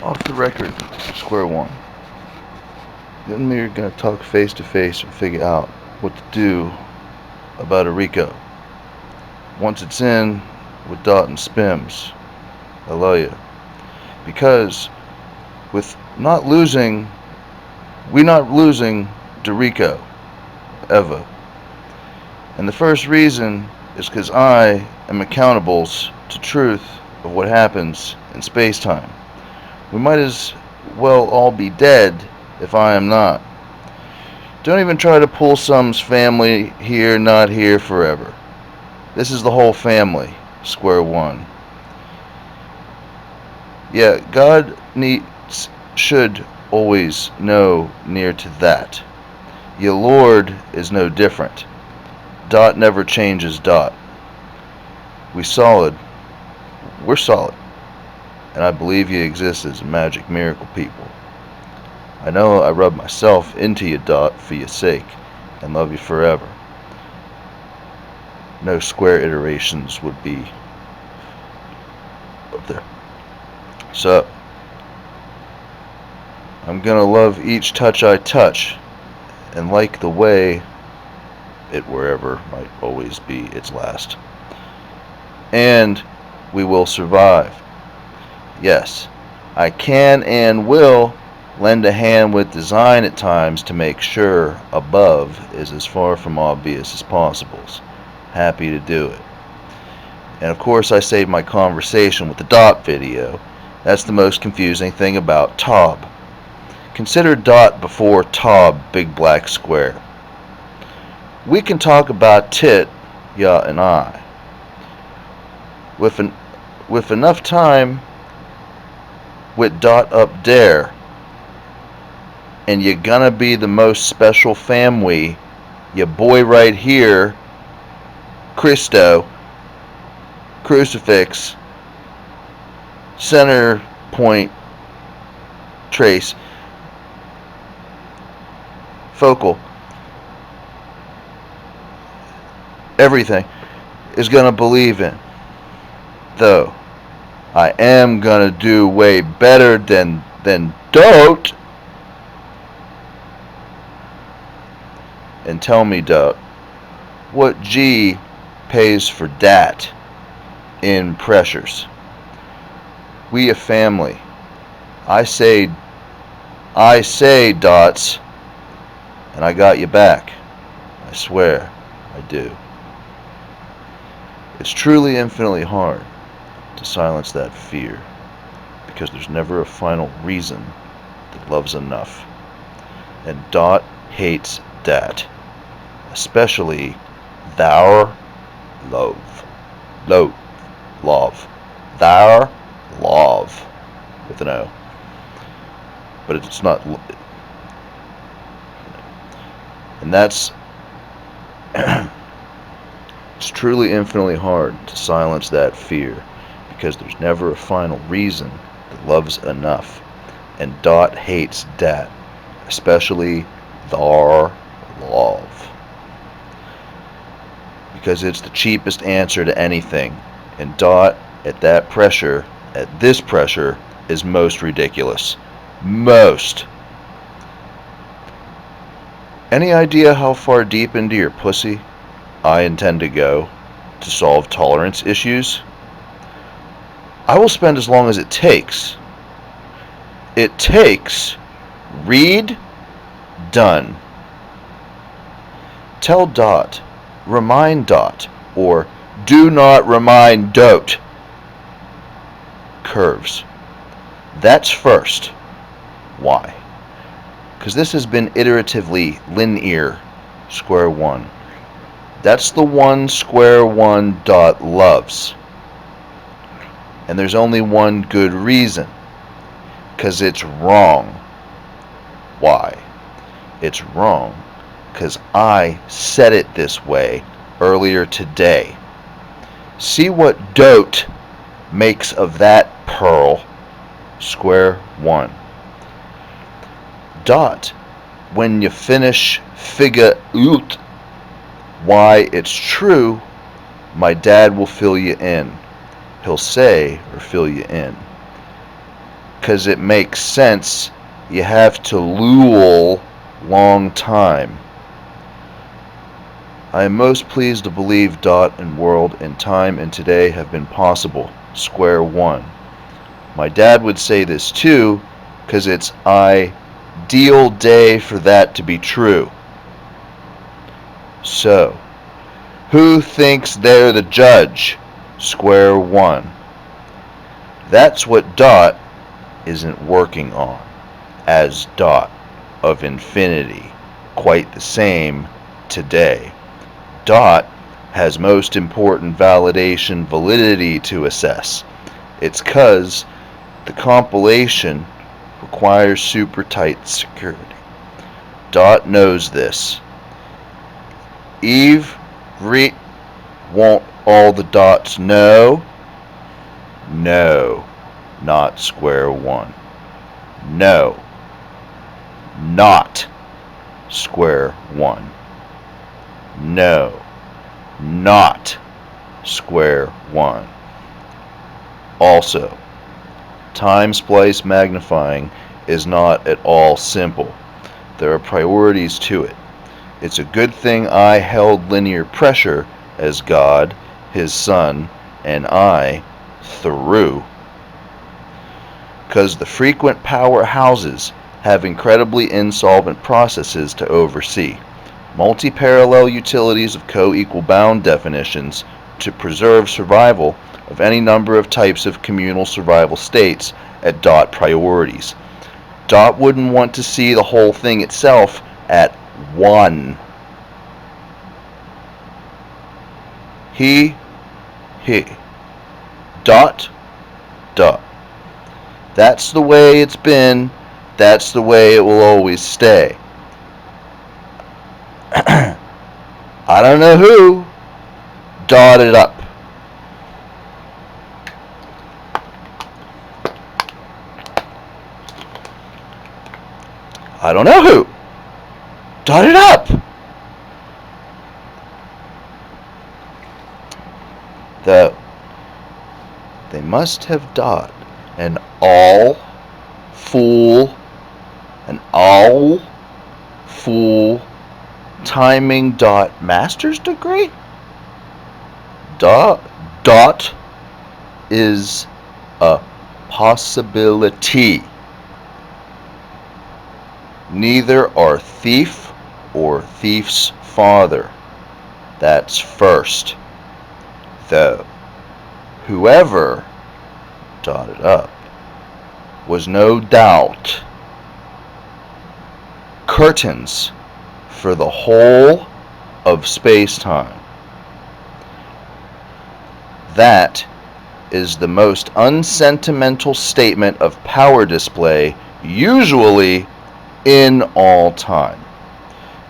Off the record, square one. You and me are gonna talk face to face and figure out what to do about a Rico. Once it's in with Dot and Spims, I love you. Because with not losing, we're not losing Dorico, ever. And the first reason is because I am accountable to truth of what happens in space-time. We might as well all be dead if I am not. Don't even try to pull some's family here, not here forever. This is the whole family, square one. Yeah, God should always know near to that. Your Lord is no different. Dot never changes dot. We're solid. And I believe you exist as a magic miracle people. I know I rub myself into you, Dot, for your sake, and love you forever. No square iterations would be up there. So, I'm gonna love each touch I touch, and like the way it wherever might always be its last. And we will survive. Yes, I can and will lend a hand with design at times to make sure above is as far from obvious as possible. Happy to do it. And of course I saved my conversation with the Dot video. That's the most confusing thing about Tob. Consider Dot before Tob, big black square. We can talk about Tit, ya and I. With enough time with Dot up there, and you're gonna be the most special family, your boy right here, Christo, crucifix, center point, trace, focal, everything is gonna believe in. Though I am gonna do way better than Dote. And tell me, Dote, what G pays for dat in pressures? We a family. I say Dots, and I got you back. I swear, I do. It's truly infinitely hard to silence that fear, because there's never a final reason that love's enough. And Dot hates dat, especially thou love. Love. Thou love. With an O. But it's not. And that's. It's truly infinitely hard to silence that fear, because there's never a final reason that love's enough. And Dot hates dat, especially thar love. Because it's the cheapest answer to anything. And Dot, at this pressure, is most ridiculous. Most. Any idea how far deep into your pussy I intend to go to solve tolerance issues? I will spend as long as it takes. It takes. Read. Done. Tell Dot. Remind Dot. Or do not remind Dote. Curves. That's first. Why? Because this has been iteratively linear, square one. That's the one square one Dot loves. And there's only one good reason. Because it's wrong. Why? It's wrong because I said it this way earlier today. See what Dote makes of that pearl, square one. Dot, when you finish figure out why it's true, my dad will fill you in. He'll say or fill you in. 'cause it makes sense. You have to lule long time. I am most pleased to believe dot and world and time and today have been possible. Square one. My dad would say this too, 'cause it's ideal day for that to be true. So, who thinks they're the judge? Square one. That's what dot isn't working on, as dot of infinity, quite the same today. Dot has most important validation validity to assess. It's 'cause the compilation requires super tight security. Dot knows this. Eve, won't all the dots know? No, not square one. No, not square one. No, not square one. Also, time splice magnifying is not at all simple. There are priorities to it. It's a good thing I held linear pressure as God, His Son, and I through. 'Cause the frequent powerhouses have incredibly insolvent processes to oversee. Multi-parallel utilities of co-equal bound definitions to preserve survival of any number of types of communal survival states at dot priorities. Dot wouldn't want to see the whole thing itself at 1. He. Dot. That's the way it's been. That's the way it will always stay. I don't know who. Dot it up. I don't know who. Dot it up. Though they must have dot an all fool timing dot master's degree. Dot is a possibility. Neither are thief or thief's father. That's first. Though, whoever dotted up was no doubt curtains for the whole of space-time. That is the most unsentimental statement of power display, usually in all time.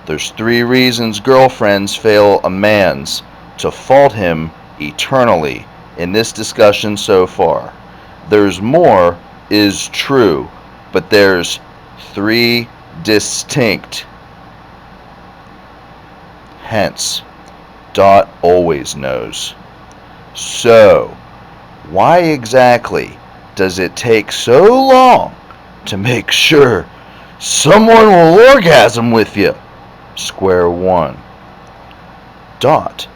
There's 3 reasons girlfriends fail a man's to fault him eternally in this discussion so far. There's more is true, but there's 3 distinct. Hence, dot always knows. So, why exactly does it take so long to make sure someone will orgasm with you? Square one. Dot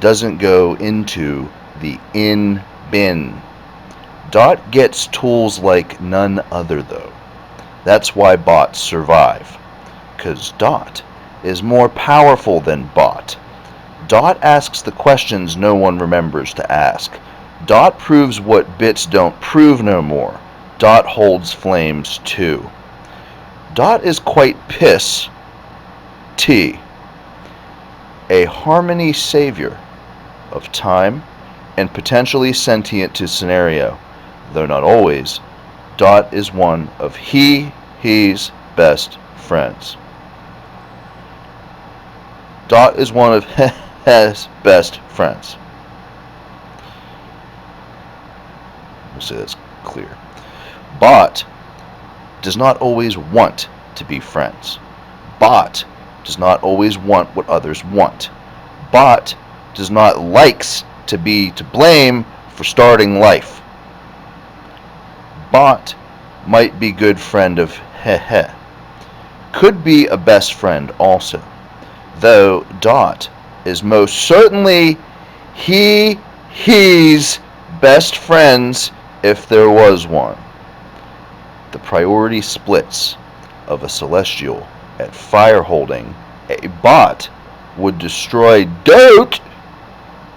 doesn't go into the in bin. Dot gets tools like none other though. That's why bots survive. 'Cause dot is more powerful than bot. Dot asks the questions no one remembers to ask. Dot proves what bits don't prove no more. Dot holds flames too. Dot is quite piss T, a harmony savior of time and potentially sentient to scenario, though not always. Dot is one of he's best friends. Dot is one of his best friends. We'll say that's clear. Bot does not always want to be friends. Bot does not always want what others want. Bot does not likes to be to blame for starting life. Bot might be good friend of heh. Could be a best friend also, though Dot is most certainly he's best friends if there was one. The priority splits of a celestial at fire holding a bot would destroy Dot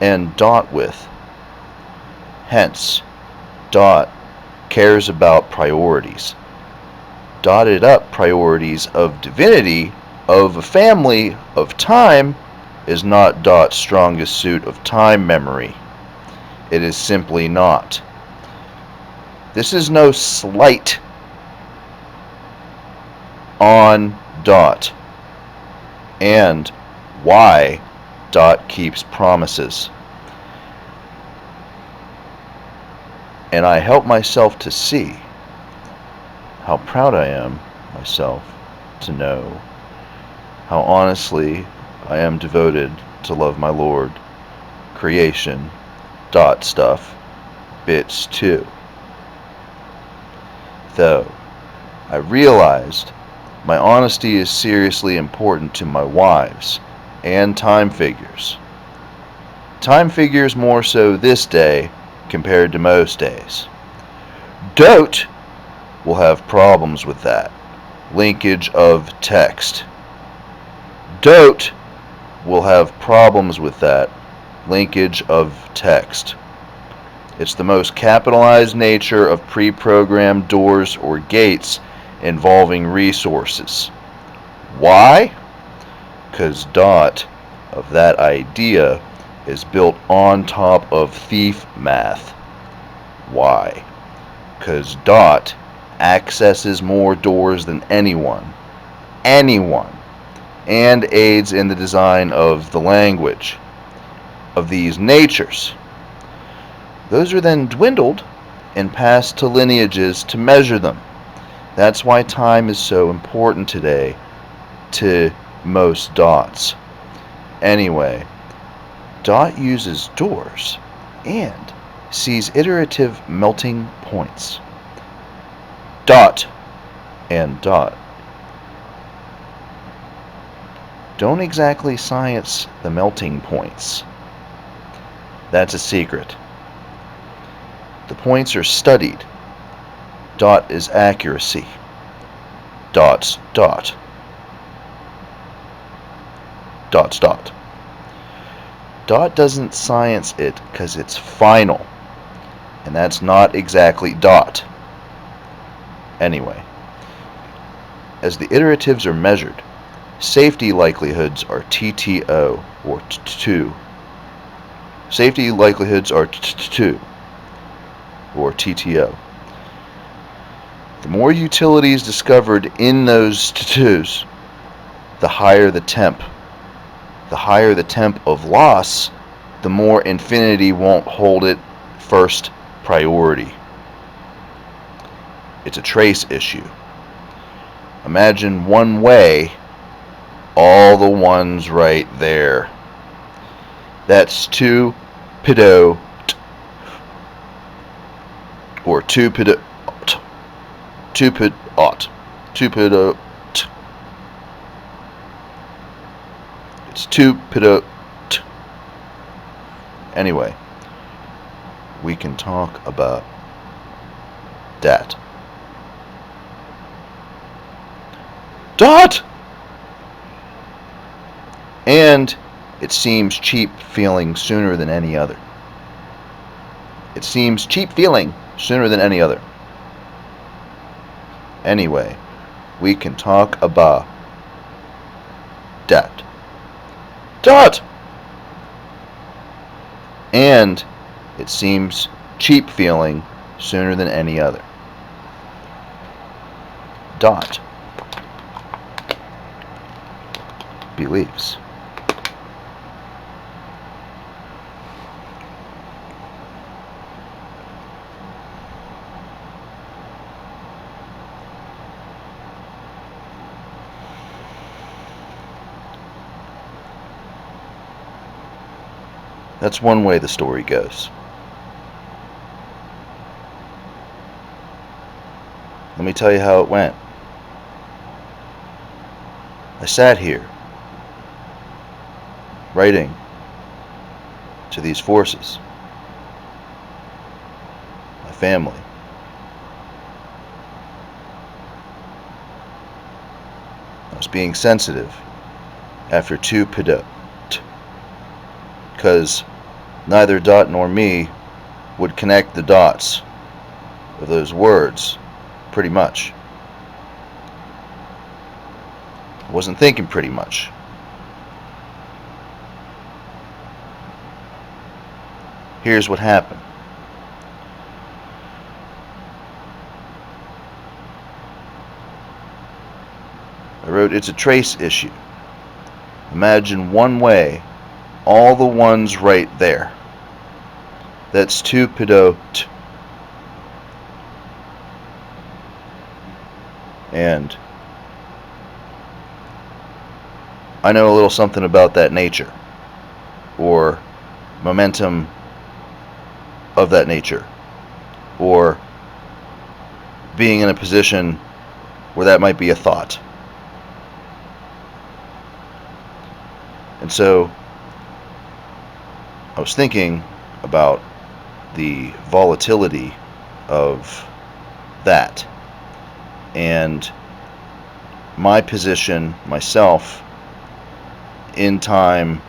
and Dot with. Hence, Dot cares about priorities. Dotted up priorities of divinity, of a family, of time, is not Dot's strongest suit of time memory. It is simply not. This is no slight on Dot and why Dot keeps promises. And I help myself to see how proud I am myself to know how honestly I am devoted to love my Lord, creation, Dot stuff, bits too. Though I realized my honesty is seriously important to my wives and time figures. Time figures more so this day compared to most days. Dot will have problems with that. Linkage of text. Dot will have problems with that. Linkage of text. It's the most capitalized nature of pre-programmed doors or gates involving resources. Why? Because Dot of that idea is built on top of thief math. Why? Because Dot accesses more doors than anyone, and aids in the design of the language of these natures. Those are then dwindled and passed to lineages to measure them. That's why time is so important today to most Dots. Anyway, Dot uses doors and sees iterative melting points. Dot and Dot don't exactly science the melting points. That's a secret. The points are studied. Dot is accuracy. Dot's dot. Dot's dot. Dot doesn't science it because it's final. And that's not exactly Dot. Anyway, as the iteratives are measured, safety likelihoods are TTO, or 2. Safety likelihoods are 2, or TTO. The more utilities discovered in those 2s, the higher the temp. The higher the temp of loss, the more infinity won't hold it first priority. It's a trace issue. Imagine one way, all the ones right there. That's 2 pidot, or 2 pidot, 2 pidot, 2 pidot. It's 2 pidot. Anyway, we can talk about that. Dot! And it seems cheap feeling sooner than any other. It seems cheap feeling sooner than any other. Anyway, we can talk about that. Dot! And it seems cheap feeling sooner than any other. Dot believes. That's one way the story goes. Let me tell you how it went. I sat here, writing to these forces, my family. I was being sensitive after two pedot, because neither Dot nor me would connect the dots of those words, pretty much. I wasn't thinking pretty much. Here's what happened. I wrote, it's a trace issue. Imagine one way, all the ones right there. That's two pedot. And I know a little something about that nature, or momentum of that nature, or being in a position where that might be a thought. And so I was thinking about the volatility of that and my position, myself, in time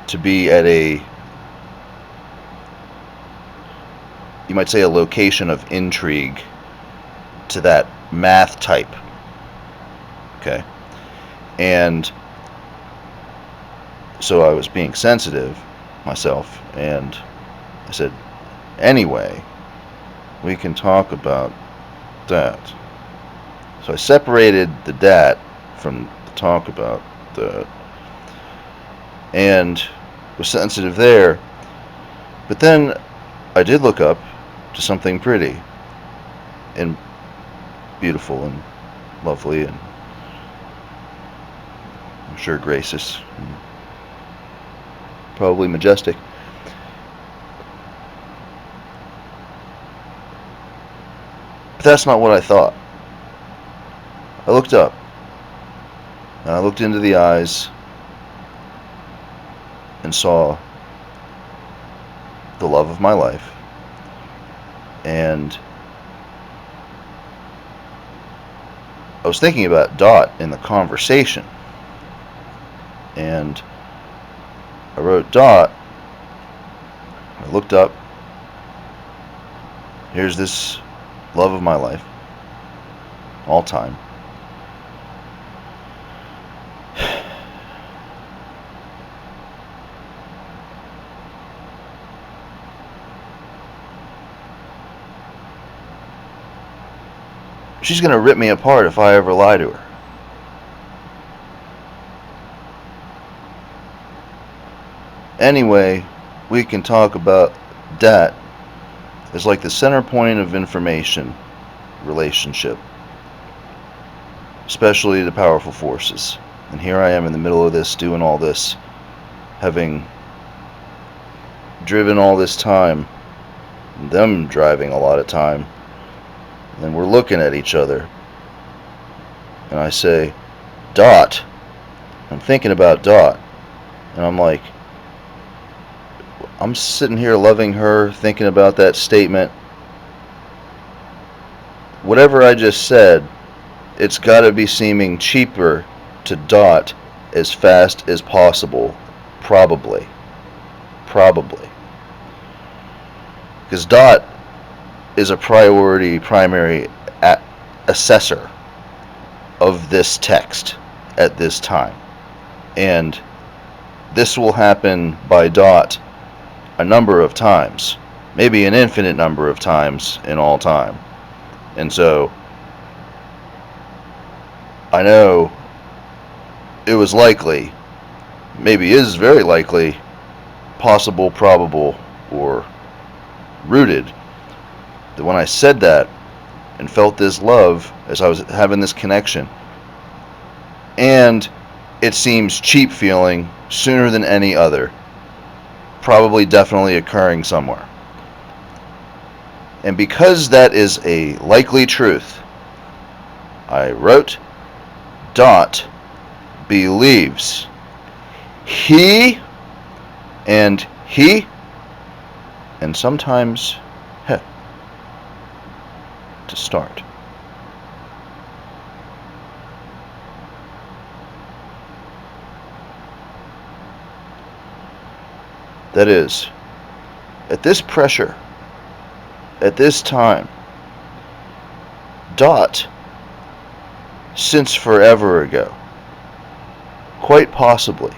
to be at a, you might say, a location of intrigue to that math type. Okay. And so I was being sensitive myself, and I said, anyway, we can talk about that. So I separated the dat from the talk about that, and was sensitive there. But then I did look up to something pretty and beautiful and lovely, and I'm sure gracious and probably majestic. But that's not what I thought. I looked up, and I looked into the eyes and saw the love of my life, and I was thinking about Dot in the conversation, and I wrote, Dot, I looked up, here's this love of my life, all time. She's going to rip me apart if I ever lie to her. Anyway, we can talk about that as like the center point of information relationship, especially the powerful forces. And here I am in the middle of this, doing all this, having driven all this time, them driving a lot of time, and we're looking at each other, and I say, Dot. I'm thinking about Dot, and I'm like, I'm sitting here loving her, thinking about that statement. Whatever I just said, it's got to be seeming cheaper to Dot as fast as possible, probably. Because Dot is a primary assessor of this text at this time. And this will happen by Dot a number of times, maybe an infinite number of times in all time. And so I know it was likely, maybe is very likely, possible, probable, or rooted, that when I said that and felt this love as I was having this connection, and it seems cheap feeling sooner than any other, probably definitely occurring somewhere. And because that is a likely truth, I wrote dot believes he and sometimes he to start. That is, at this pressure, at this time, dot, since forever ago, quite possibly,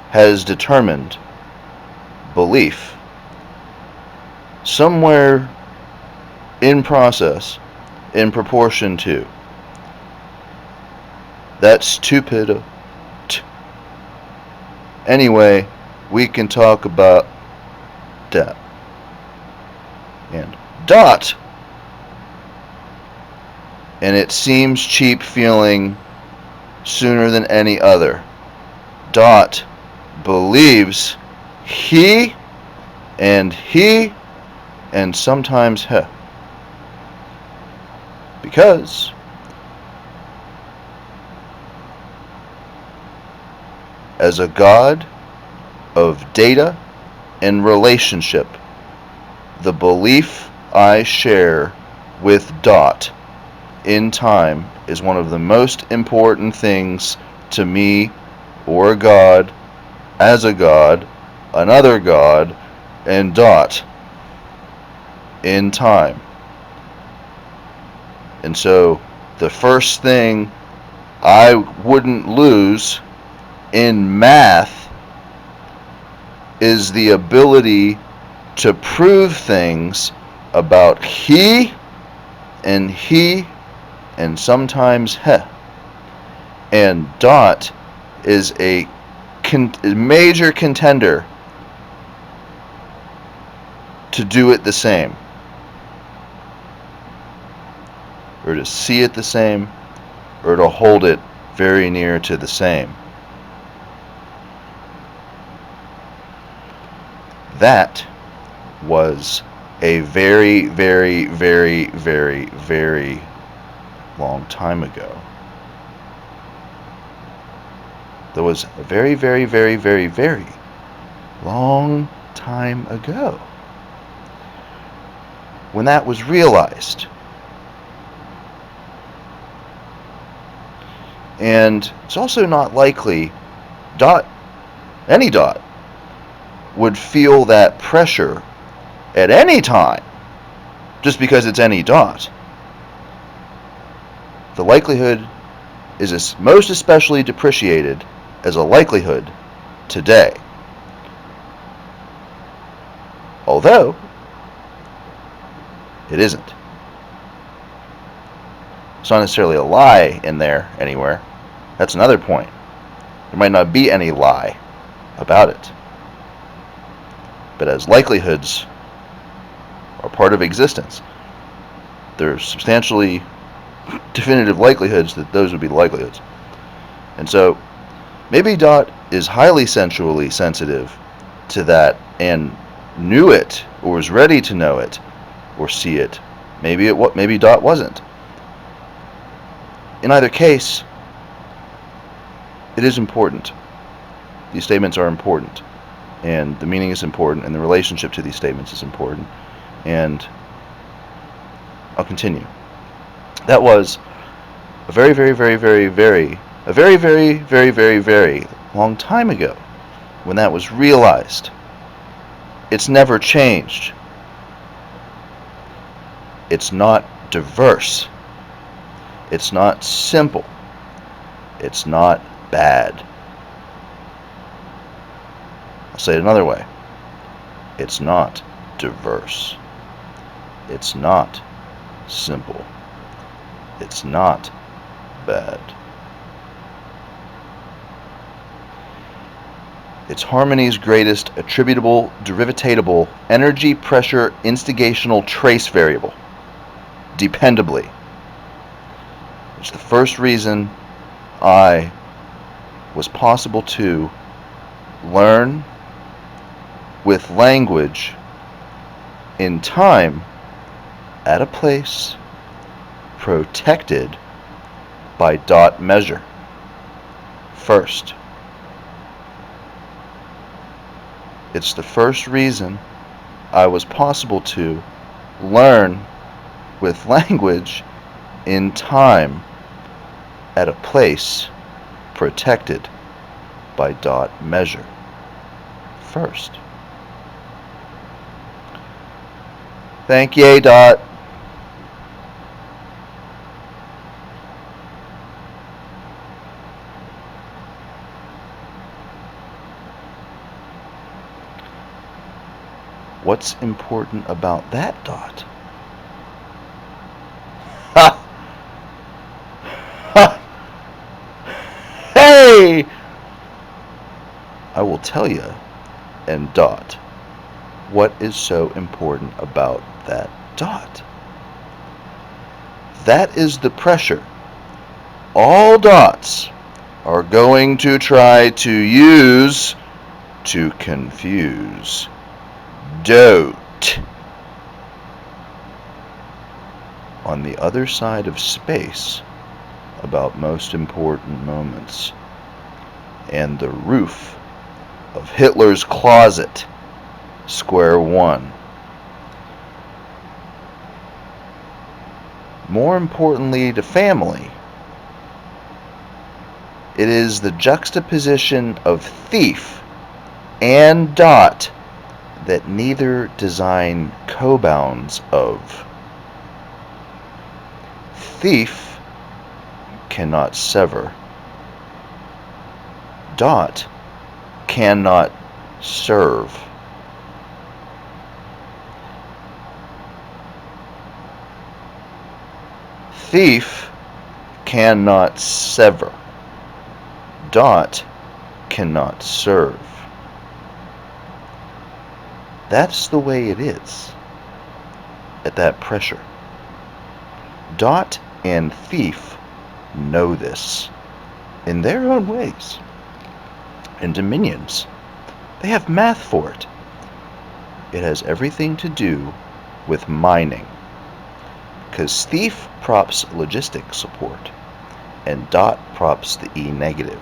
has determined belief somewhere in process, in proportion to that stupid. Anyway, we can talk about that. And dot, and it seems cheap feeling sooner than any other. Dot believes he and sometimes he. Because as a god of data and relationship, the belief I share with dot in time is one of the most important things to me, or God, as a God, another God, and dot in time. And so the first thing I wouldn't lose in math is the ability to prove things about he and sometimes he. And dot is a major contender to do it the same, or to see it the same, or to hold it very near to the same. That was a very, very, very, very, very long time ago. That was a very, very, very, very, very long time ago when that was realized. And it's also not likely any dot would feel that pressure at any time just because it's any dot. The likelihood is most especially depreciated as a likelihood today. Although it isn't. It's not necessarily a lie in there anywhere. That's another point. There might not be any lie about it. But as likelihoods are part of existence, there's substantially definitive likelihoods that those would be the likelihoods. And so maybe dot is highly sensually sensitive to that and knew it, or was ready to know it or see it. Maybe dot wasn't. In either case, it is important. These statements are important, and the meaning is important, and the relationship to these statements is important. And I'll continue. That was a very, very, very, very, very, a very, very, very, very, very long time ago when that was realized. It's never changed. It's not diverse. It's not simple. It's not bad. I'll say it another way. It's not diverse. It's not simple. It's not bad. It's harmony's greatest attributable, derivatatable, energy, pressure, instigational trace variable, dependably. It's the first reason I was possible to learn with language in time, at a place, protected by dot measure first. It's the first reason I was possible to learn with language in time at a place protected by dot measure first. Thank ye, dot. What's important about that, dot? Ha! Ha! Hey! I will tell you, and dot, what is so important about that dot. That is the pressure all dots are going to try to use to confuse dote. On the other side of space about most important moments, and the roof of Hitler's closet, square one. More importantly to family, it is the juxtaposition of thief and dot that neither design co-bounds of. Thief cannot sever. Dot cannot serve. Thief cannot sever. Dot cannot serve. That's the way it is at that pressure. Dot and thief know this in their own ways. And dominions, they have math for it. It has everything to do with mining, because thief props logistic support and dot props the E negative.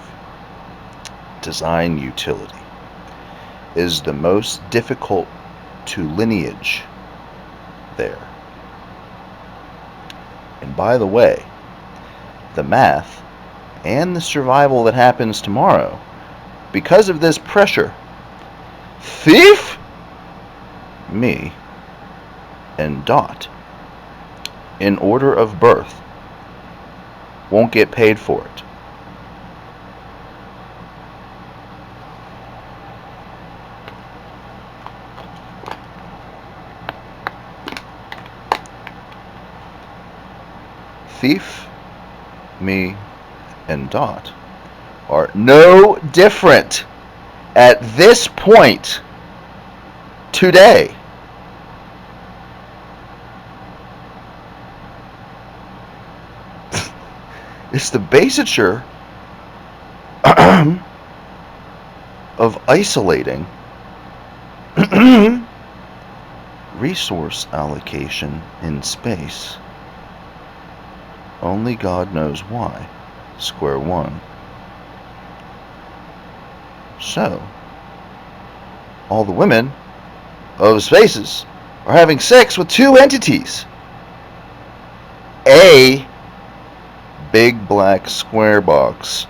Design utility is the most difficult to lineage there. And by the way, the math and the survival that happens tomorrow, because of this pressure, thief, me, and dot, in order of birth, won't get paid for it. Thief, me, and dot are no different at this point today. It's the basiture of isolating resource allocation in space. Only God knows why. Square one. So, all the women of spaces are having sex with two entities. A big black square box.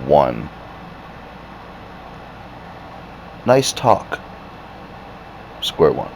One. Nice talk. Square one.